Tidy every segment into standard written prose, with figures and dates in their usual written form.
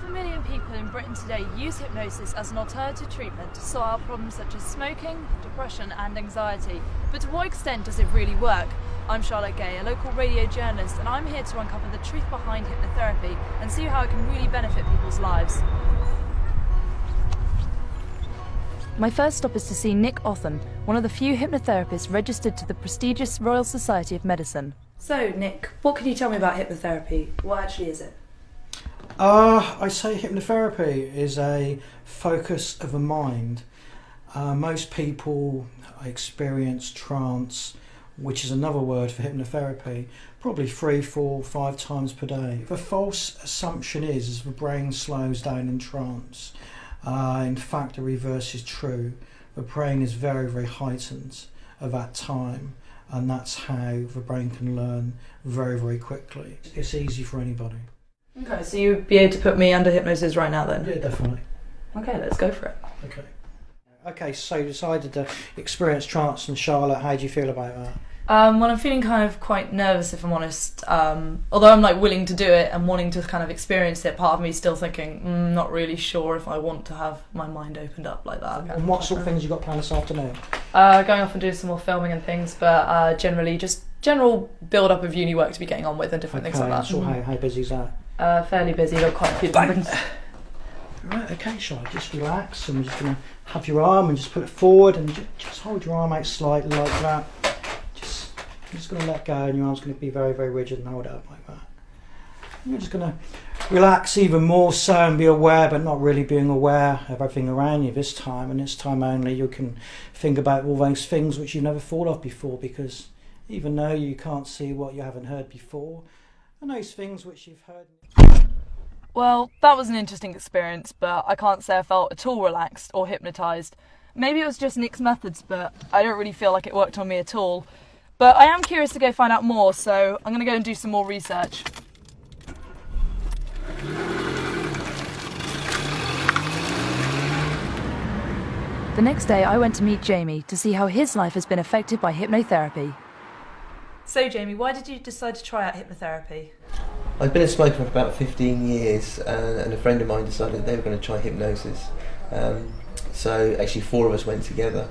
a million people in Britain today use hypnosis as an alternative treatment to sort out problems such as smoking, depression and anxiety. But to what extent does it really work? I'm Charlotte Gay, a local radio journalist, and I'm here to uncover the truth behind hypnotherapy and see how it can really benefit people's lives. My first stop is to see Nick Otham, one of the few hypnotherapists registered to the prestigious Royal Society of Medicine. So, Nick, what can you tell me about hypnotherapy? What actually is it? I say hypnotherapy is a focus of a mind. Most people experience trance, which is another word for hypnotherapy, probably 3, 4, 5 times per day. The false assumption is the brain slows down in trance. In fact, the reverse is true. The brain is very, very heightened at that time, and that's how the brain can learn very, very quickly. It's easy for anybody. Okay, so you'd be able to put me under hypnosis right now then? Yeah, definitely. Okay, let's go for it. Okay, so you decided to experience trance, and Charlotte, how do you feel about that? Well, I'm feeling kind of quite nervous, if I'm honest. Although I'm like willing to do it and wanting to kind of experience it, part of me is still thinking, not really sure if I want to have my mind opened up like that. And what sort of things you got planned this afternoon? Going off and doing some more filming and things, but generally just general build-up of uni work to be getting on with and different things like that. So how busy is that? Fairly busy, got quite a few things. Right, okay, Charlotte, just relax, and we're just going to have your arm and just put it forward and just hold your arm out slightly like that. I'm just going to let go, and your arm's going to be very, very rigid, and hold it up like that. And you're just going to relax even more so and be aware, but not really being aware of everything around you this time. And this time only you can think about all those things which you've never thought of before, because even though you can't see what you haven't heard before, and those things which you've heard. Well, that was an interesting experience, but I can't say I felt at all relaxed or hypnotised. Maybe it was just Nick's methods, but I don't really feel like it worked on me at all. But I am curious to go find out more, so I'm going to go and do some more research. The next day I went to meet Jamie to see how his life has been affected by hypnotherapy. So Jamie, why did you decide to try out hypnotherapy? I'd been a smoker for about 15 years, and a friend of mine decided they were going to try hypnosis. So actually 4 of us went together.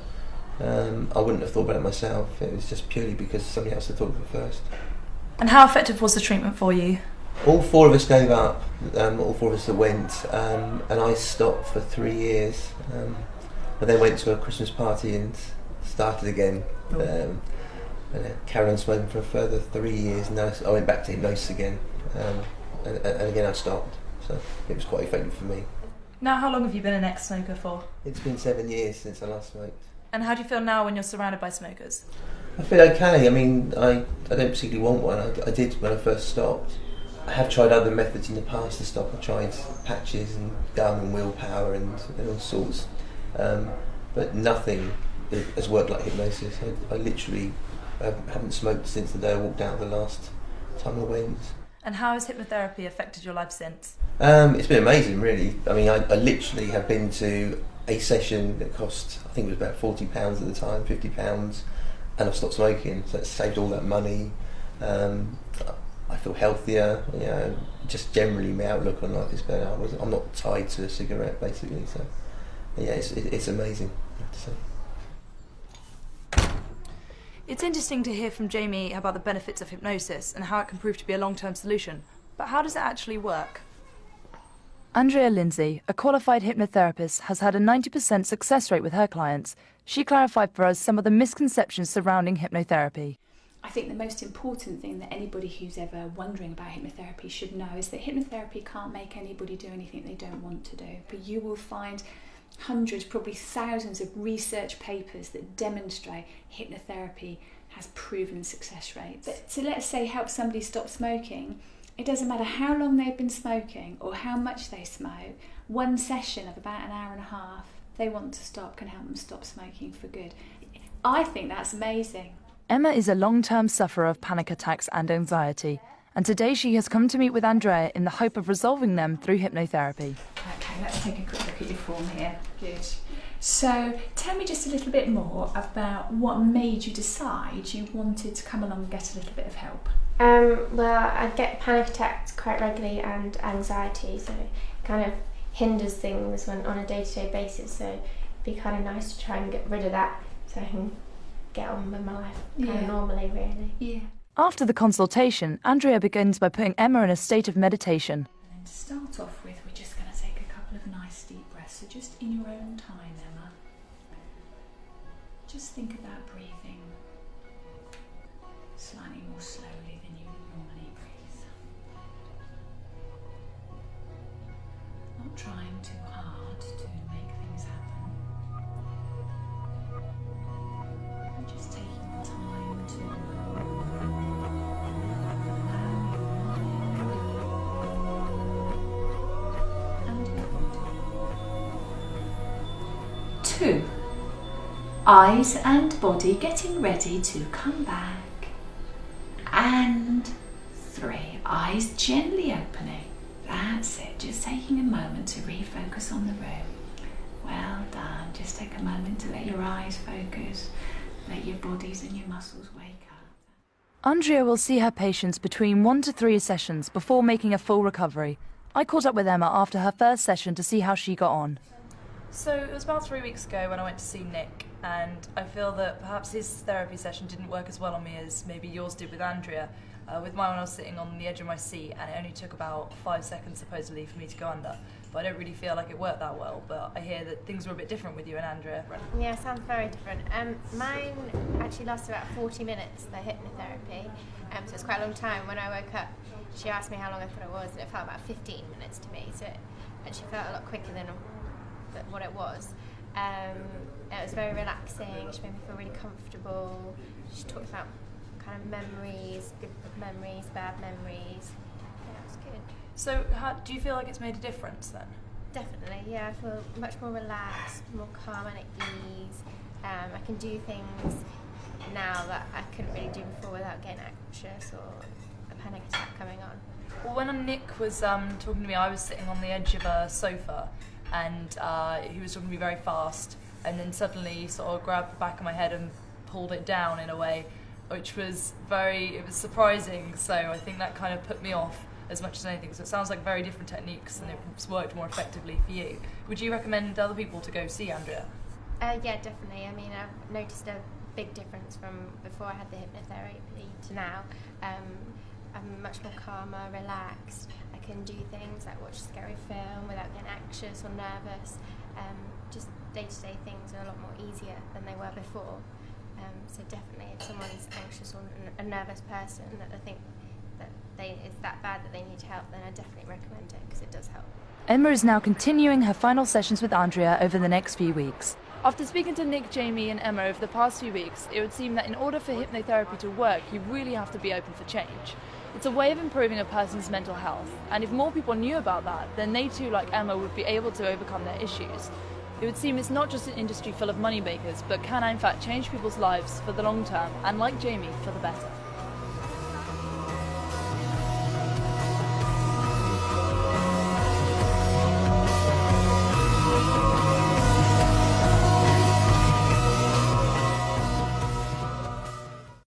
I wouldn't have thought about it myself. It was just purely because somebody else had thought of it first. And how effective was the treatment for you? All 4 of us gave up, all 4 of us that went, and I stopped for 3 years. I then went to a Christmas party and started again. And carried on smoking for a further 3 years, and then I went back to hypnosis again, and again I stopped. So it was quite effective for me. Now, how long have you been an ex-smoker for? It's been 7 years since I last smoked. And how do you feel now when you're surrounded by smokers? I feel okay. I mean, I don't particularly want one. I did when I first stopped. I have tried other methods in the past to stop. I tried patches and gum and willpower and all sorts, but nothing has worked like hypnosis. I literally haven't smoked since the day I walked out the last time I went. And how has hypnotherapy affected your life since? It's been amazing, really. I mean, I literally have been to a session that cost, I think it was about £40 at the time, £50, and I've stopped smoking, so it's saved all that money. I feel healthier, you know, just generally my outlook on life is better. I'm not tied to a cigarette, basically, so yeah, it's amazing, I have to say. It's interesting to hear from Jamie about the benefits of hypnosis and how it can prove to be a long-term solution. But how does it actually work? Andrea Lindsay, a qualified hypnotherapist, has had a 90% success rate with her clients. She clarified for us some of the misconceptions surrounding hypnotherapy. I think the most important thing that anybody who's ever wondering about hypnotherapy should know is that hypnotherapy can't make anybody do anything they don't want to do. But you will find hundreds, probably thousands of research papers that demonstrate hypnotherapy has proven success rates. But to, let's say, help somebody stop smoking, it doesn't matter how long they've been smoking or how much they smoke, one session of about an hour and a half they want to stop can help them stop smoking for good. I think that's amazing. Emma is a long-term sufferer of panic attacks and anxiety, and today she has come to meet with Andrea in the hope of resolving them through hypnotherapy. Okay, let's take a quick look at your form here. Good. So tell me just a little bit more about what made you decide you wanted to come along and get a little bit of help. Well, I get panic attacks quite regularly and anxiety, so it kind of hinders things on a day-to-day basis, so it'd be kind of nice to try and get rid of that so I can get on with my life kind of normally, really. Yeah. After the consultation, Andrea begins by putting Emma in a state of meditation. And then to start off with, we're just going to take a couple of nice deep breaths, so just in your own time, Emma. Just think about breathing slightly more slowly than you would normally breathe. Not trying too hard to make things happen, but just taking the time to allow your mind and your body. 2. Eyes and body getting ready to come back. And 3. Eyes gently opening. That's it. Just taking a moment to refocus on the room. Well done. Just take a moment to let your eyes focus. Let your bodies and your muscles wake up. Andrea will see her patients between 1 to 3 sessions before making a full recovery. I caught up with Emma after her first session to see how she got on. So it was about 3 weeks ago when I went to see Nick, and I feel that perhaps his therapy session didn't work as well on me as maybe yours did with Andrea. With mine, I was sitting on the edge of my seat, and it only took about 5 seconds supposedly for me to go under. But I don't really feel like it worked that well, but I hear that things were a bit different with you and Andrea. Yeah, sounds very different. Mine actually lasted about 40 minutes, the hypnotherapy, so it's quite a long time. When I woke up, she asked me how long I thought it was, and it felt about 15 minutes to me, so it actually felt a lot quicker than what it was. It was very relaxing. She made me feel really comfortable. She talked about kind of memories, good memories, bad memories. Yeah, it was good. So do you feel like it's made a difference then? Definitely, yeah. I feel much more relaxed, more calm and at ease. I can do things now that I couldn't really do before without getting anxious or a panic attack coming on. Well, when Nick was talking to me, I was sitting on the edge of a sofa, and he was talking to me very fast, and then suddenly sort of grabbed the back of my head and pulled it down in a way, which was it was surprising. So I think that kind of put me off as much as anything. So it sounds like very different techniques, and it's worked more effectively for you. Would you recommend other people to go see Andrea? Yeah, definitely. I mean, I've noticed a big difference from before I had the hypnotherapy to now. I'm much more calmer, relaxed. I can do things like watch a scary film without getting anxious or nervous. Just day-to-day things are a lot more easier than they were before. So definitely, if someone's anxious or a nervous person that they think that it's that bad that they need help, then I definitely recommend it because it does help. Emma is now continuing her final sessions with Andrea over the next few weeks. After speaking to Nick, Jamie and Emma over the past few weeks, it would seem that in order for hypnotherapy to work, you really have to be open for change. It's a way of improving a person's mental health, and if more people knew about that, then they too, like Emma, would be able to overcome their issues. It would seem it's not just an industry full of moneymakers, but can in fact change people's lives for the long term, and like Jamie, for the better.